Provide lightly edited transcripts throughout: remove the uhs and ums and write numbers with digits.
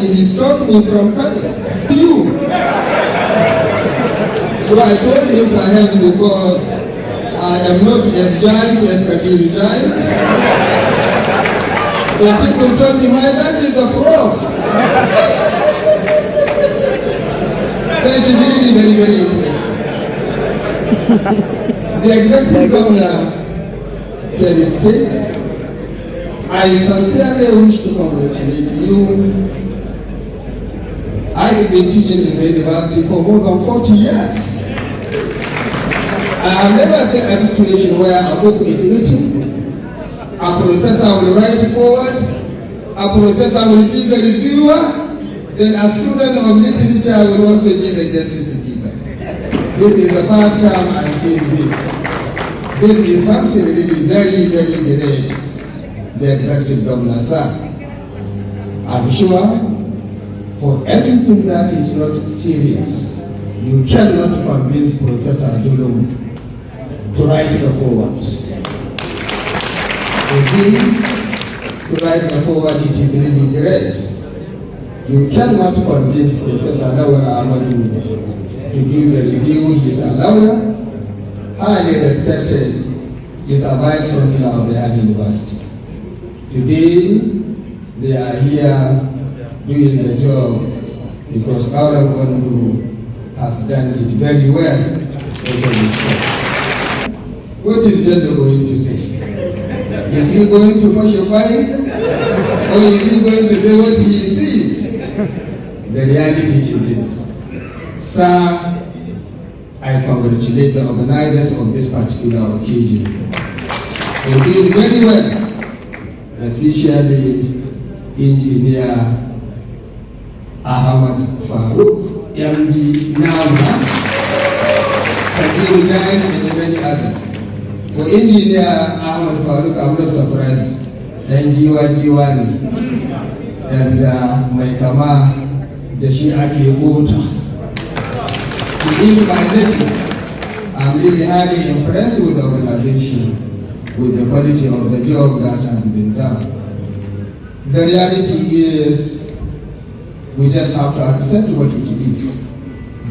he stopped me from coming. You. So I told him perhaps because I am not a giant as Kabir giant. The people told me, my dad is a prof. That is really very, very impressive. The executive governor Kebbi State, I sincerely wish to congratulate you. I've been teaching in the university for more than 40 years. I have never seen a situation where a book is written, a professor will write it forward, a professor will be the reviewer, then a student of literature will also be the justice speaker. This is the first time I'm seeing this. This is something really very, very great. The executive governor, sir. I'm sure for everything that is not serious, you cannot convince Professor Adulum to write the forward. Indeed, to write the forward, it is really great. You cannot convince Professor Ahmadu to do the review. He is a lawyer, highly respected. He is a vice chancellor of the Jihar University. Today, they are here doing the job because Kauran Gwandu has done it very well. What is Gwandu going to say? Is he going to falsify or is he going to say what he sees? The reality is this. Sir, I congratulate the organizers of this particular occasion. They did very well, especially Engineer Ahmad Farouk, MD Nama, Kabir Jain, and many others. For Engineer Ahmad Farouk, I'm not surprised. Then Jiwani and Maigirma, the Shiaki Ota. He is my nephew. I'm really highly impressed with the organization, with the quality of the job that has been done. The reality is, we just have to accept what it is.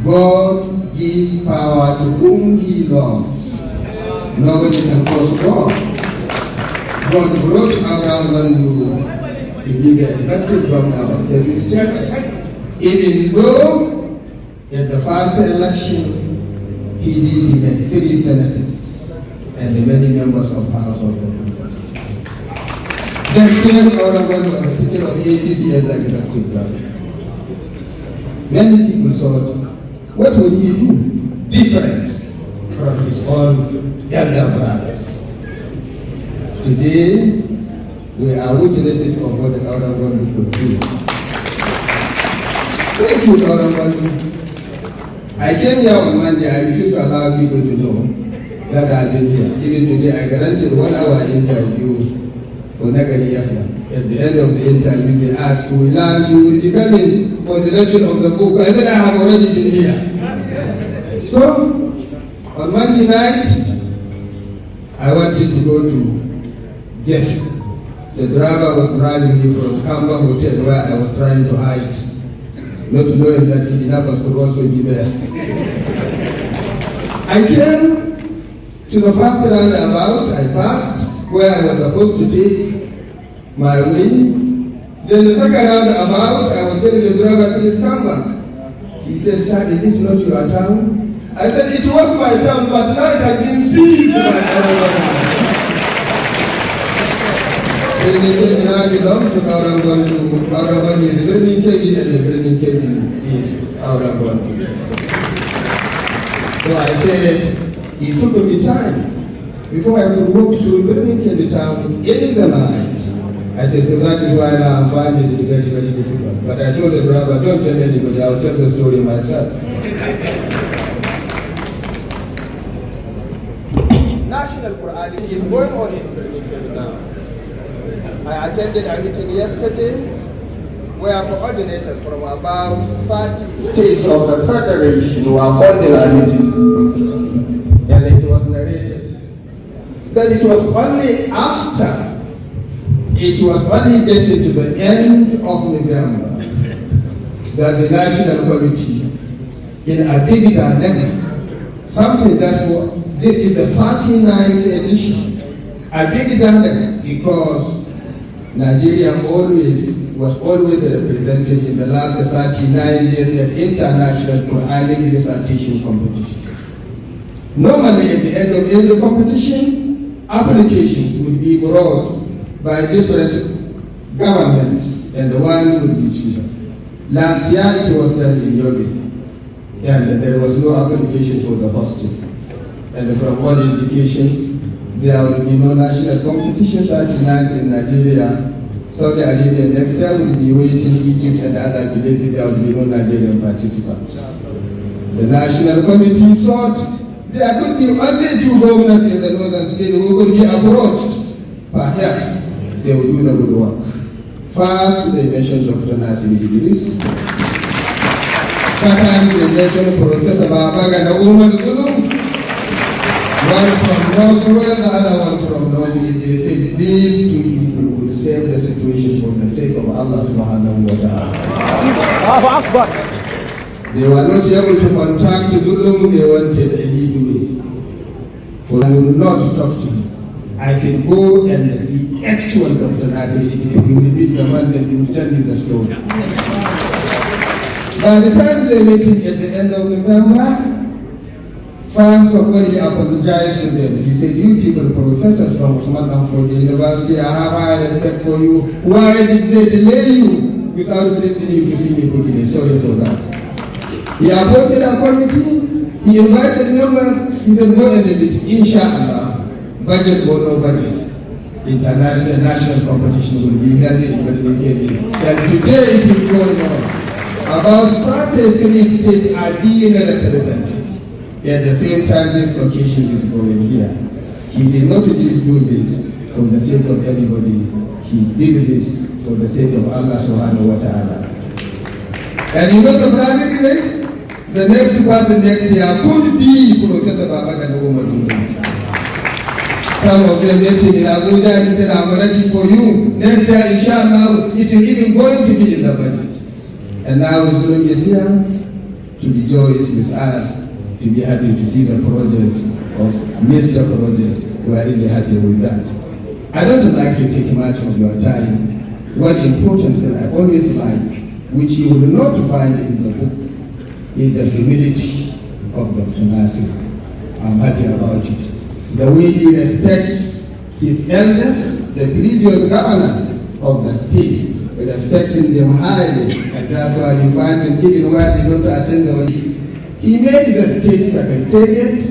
God gives power to whom He loves. Nobody can force God. God brought Gwandu to be the elected governor of Kebbi State. Even though at the first election, he had 3 senators and many members of the House of Representatives. The same Gwandu of the ticket of APC as the executive governor. Many people thought, what would he do different from his own elder brothers? Today, we are witnesses of what the Gwandu could do. Thank you, Gwandu. I came here on Monday. I refused to allow people to know that I've been here. Even today, I guaranteed 1 hour interview for Nagari FM. At the end of the interview, they asked, we learned you will be coming for the lecture of the book. I said, I have already been here. So, on Monday night, I wanted to go to guest. The driver was driving me from Kamba Hotel where I was trying to hide, not knowing that the kidnappers could also be there. I came to the first roundabout. I passed where I was supposed to take my way. Then the second roundabout, I was telling the driver, please come back. He said, sir, it is not your town. I said, it was my town, but now it has been seized by everyone. Now belongs to Kauran Gwandu. Kauran Gwandu is the Birnin Kebbi, and the Birnin Kebbi is Kauran Gwandu. So I said, it took me time before I could walk through Birnin Kebbi town in the night. I said, so that is why now I'm finding it very, very difficult. But I told the brother, don't tell anybody, I'll tell the story myself. National Quran is going on in Birnin Kebbi now. I attended a meeting yesterday where coordinators from about 30 states of the Federation were holding a meeting. And it was narrated that it was only after, it was only getting to the end of November that the National Committee, in a big dynamic, something that this is the 39th edition, a big dynamic, because Nigeria was always represented in the last 39 years at international Quranic recitation competitions. Normally, at the end of every competition, applications would be brought by different governments, and the one would be chosen. Last year, it was done in Yobe, and there was no application for the hostel. And from all indications, there will be no national competition 39 in Nigeria. Saudi Arabia next year will be waiting, Egypt and other places, there will be no Nigerian participants. The National Committee thought there could be only 2 governors in the northern state who could be approached. Perhaps they will do the good work. First, they mentioned Dr. Nasir Idris. Second, they mentioned Professor Maigirma. One from Northwest, the other one from North. They said these 2 people would save the situation for the sake of Allah subhanahu wa ta'ala. They were not able to contact Zulum, they wanted a lead way. So I will not talk to him. I said, go and see actual Dr. Nasir. If you will meet the man, then you will tell me the story. By the time they met him at the end of November, first of all, he apologized to them. He said, you people, professors from Usman for the university, I have high respect for you. Why did they delay you without bringing you to see me quickly? Sorry for that. He appointed a committee, he invited members, he said, no element, inshallah, budget or no budget. International, national competition will be held in Kebbi. And today it is going on. About 33 states are being represented. At the same time, this occasion is going here. He did not do this for the sake of anybody. He did this for the sake of Allah subhanahu wa ta'ala. And you know surprisingly, the next person next year could be Professor Kaddamarda. Some of them met him in Abuja and he said, I'm ready for you. Next year, inshallah, it is even going to be in the budget. And now Zulum is here to be joyous with us, to be happy to see the project of Mr. Project. We are really happy with that. I don't like to take much of your time. One important thing I always like, which you will not find in the book, is the humility of Dr. Nasir. I'm happy about it. The way he respects his elders, the previous governors of the state, respecting them highly, and that's why you find them even where they don't attend the meetings. He made the state secretariat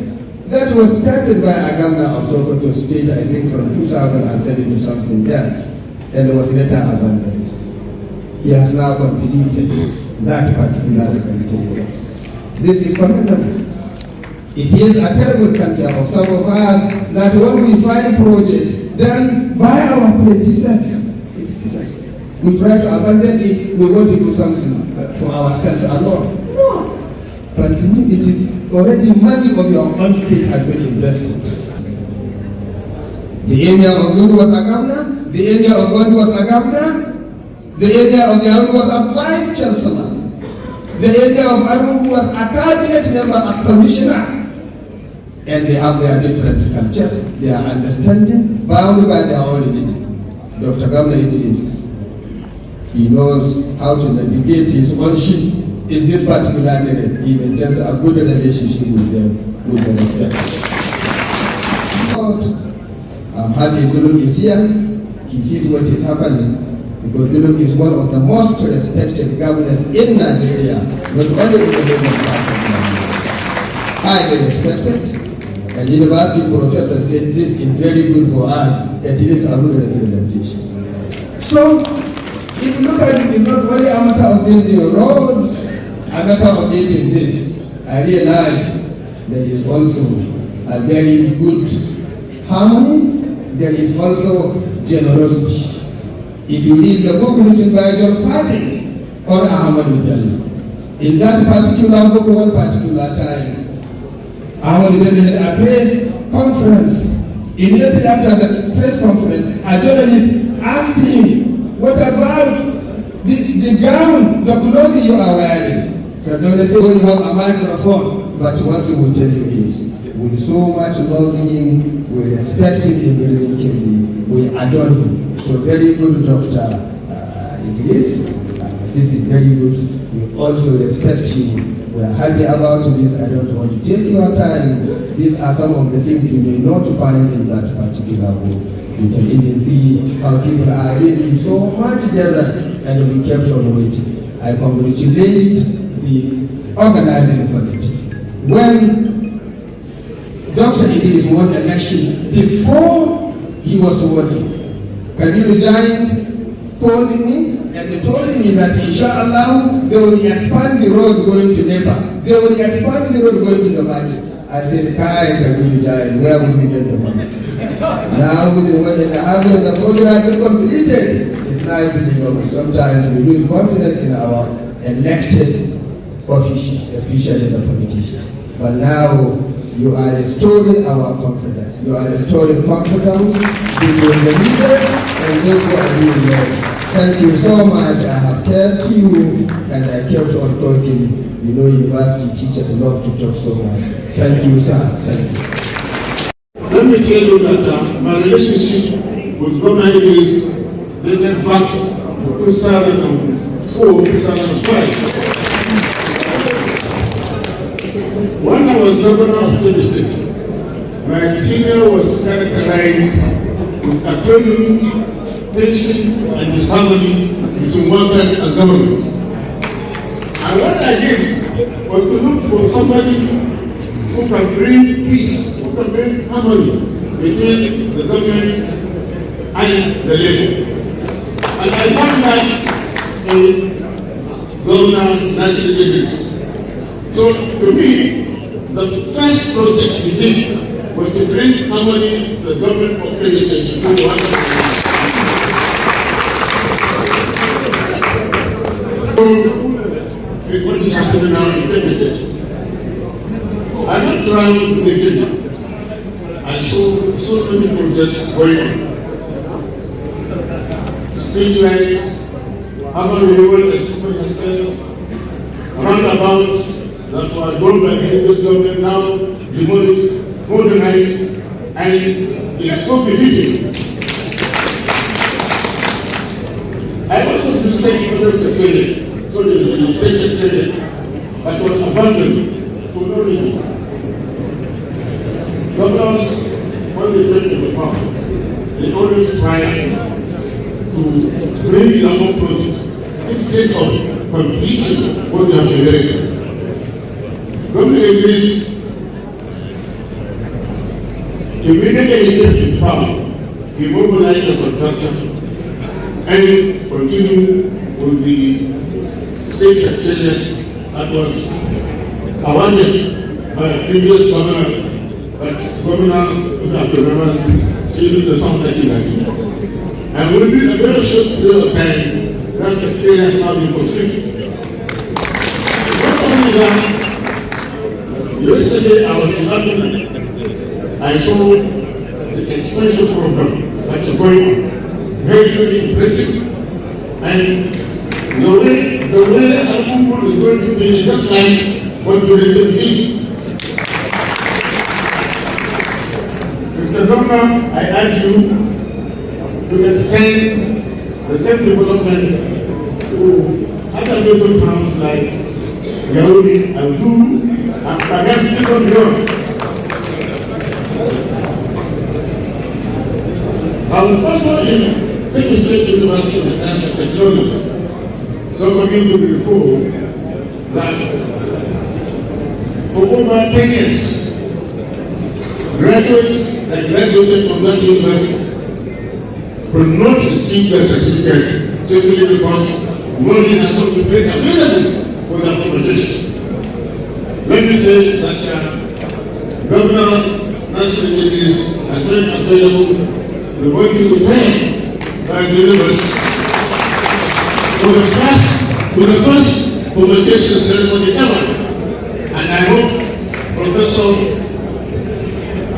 that was started by a governor of Sokoto State, I think from 2007 to something else, and was later abandoned. He has now completed that particular secretariat. This is commendable. It is a terrible culture of some of us that when we find project, then by our predecessors, we try to abandon it, we want to do something for ourselves alone. No. But it is already money of your own state has been invested. The area of Gwandu was a governor, the area of Gwandu was a governor, the area of Jihar was a vice chancellor, the area of Taron was a cabinet member, a commissioner. And they have their different cultures, their understanding, bound by their own religion. Dr. Gwamnan Idris, he knows how to navigate his own ship in this particular area. He maintains a good relationship with them, with the respect. I'm happy Zulum is here. He sees what is happening, because Zulum is one of the most respected governors in Nigeria, not only in the northern part of Nigeria. Highly respected. And the university professor said this is very good for us, at least a good representation. So, if you look at it, it's not only a matter of building roads, a matter of building this. I realize there is also a very good harmony, there is also generosity. If you read the book written by John Party or Ahmad Mujahid, in that particular book, one particular time, Ahmad Mujahid had a press conference. Immediately after the press conference, a journalist asked him, what about The gown, the clothing you are wearing. So don't say when you have a microphone, but what we will tell you is, with so much love him, we respect him in we adore him. So very good, Dr. Idris. This is very good. We also respect him. We are happy about this. I don't want to take your time. These are some of the things you may not find in that particular book. You can even see how people are really so much together and we kept on waiting. I congratulate the organizing committee. When Dr. Idris won election, before he was voting, Kabiru Giant called me and they told me that inshallah they will expand the road going to Nepal. They will expand the road going to the market. I said, Kai Kabiru Giant, where will we get the money? Now within 1.5 years the program has been completed. It's nice to be sometimes we lose confidence in our elected officials, especially the politicians. But now you are restoring our confidence. You are restoring confidence between the leaders and those who are being led. Thank you so much. I have helped you and I kept on talking. You know, university teachers love to talk so much. Thank you, sir. Thank you. Let me tell you that my relationship with Gwamnan Idris dated back to 2004, 2005. When I was governor of Kebbi State, my tenure was characterized with autonomy, tension, and disharmony between workers and government. And what I did was to look for somebody who can bring peace, who can bring harmony between the government and the labor. And I found that in Gwamnan Nasir. So to me, the first project we did was to bring harmony to the government of Kebbi State. What is happening now in Kebbi State? I'm not trying to make it. I saw so many projects going on. Street lights, urban renewal, as somebody has said, roundabout that were done by the English government now demolished, modernized, and is so befitting. I also visited the secretariat, so the state secretariat that was abandoned for no reason. Governors, when they went to the power, they always try to bring their own projects instead of completing what they have inherited. Gwamnan Idris immediately he came to power, he mobilized the contractor and continued with the state secretariat that was awarded by a previous governor, but Gwamnan AbdullahiUsmanGadonKaya still the song that he liked. And within a very short period of time, that secretariat has now been completed. Not only that, yesterday I was in London. I saw the expansion program that is going on. Very, very impressive. And the way our people is going to be just like what you did is. Mr. Governor, I urge you to extend the same development to other major towns like Yaoundé, Abdul, and perhaps even beyond. I was also in Kebbi State University of Science and Technology. Some of you will recall that for over 10 years, graduates that graduated from that university could not receive their certificate simply because money has not been made available for their accommodation. Let me say that Governor Nasir has made available the money to pay by the university for the first publication ceremony ever. And I hope Professor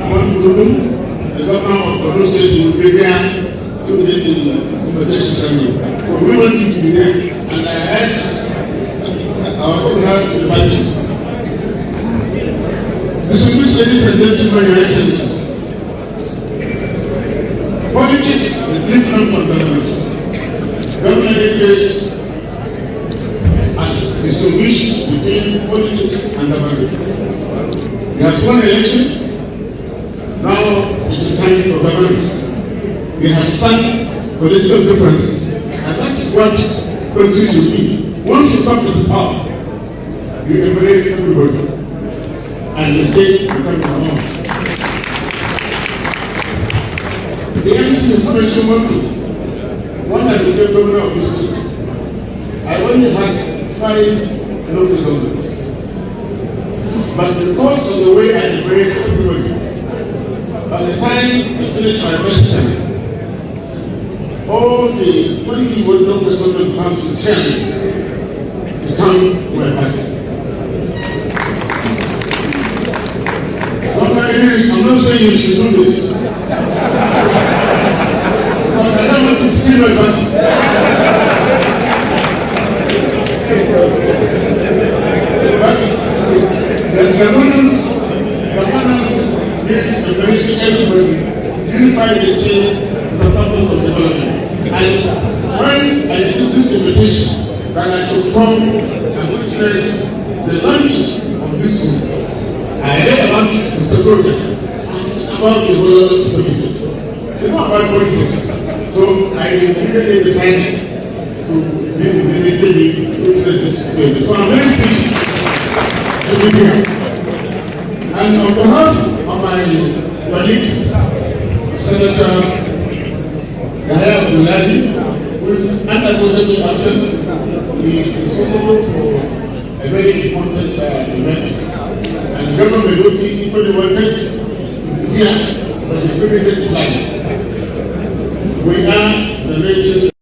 Gwandu, the governor of Taron State, will be there to lead the publication ceremony. But we want you to be there. the party. Distinguished ladies and gentlemen, your excellencies, politics is different from government. Government Idris has distinguished between politics and government. He has won election. Now it is time for government. We have some political differences, and that is what countries should be. Once you come to the power, you embrace everybody, and the state becomes your own. The MC information one when I became governor of this state, I only had 5 local governments. But because of the way I embraced everybody, by the time I finished my first term, all the 21 local government council chairmen become to my party. I'm not saying you should do this, but I don't want to kill my party. The governance needs to benefit everybody, unify the state for the purpose of development. And when I received this invitation that I should come and witness the launch of this group, I read about it, Mr. Project, and it's about the whole of the business. It's not about politics. So I immediately decided to witness this space. So I'm very pleased to be here. And on behalf of my colleagues, Senator Abdullahi, who is unavoidably absent, he is responsible for a very important event. And government would be equally wanted to be here, but they couldn't get to fly. We are the nation.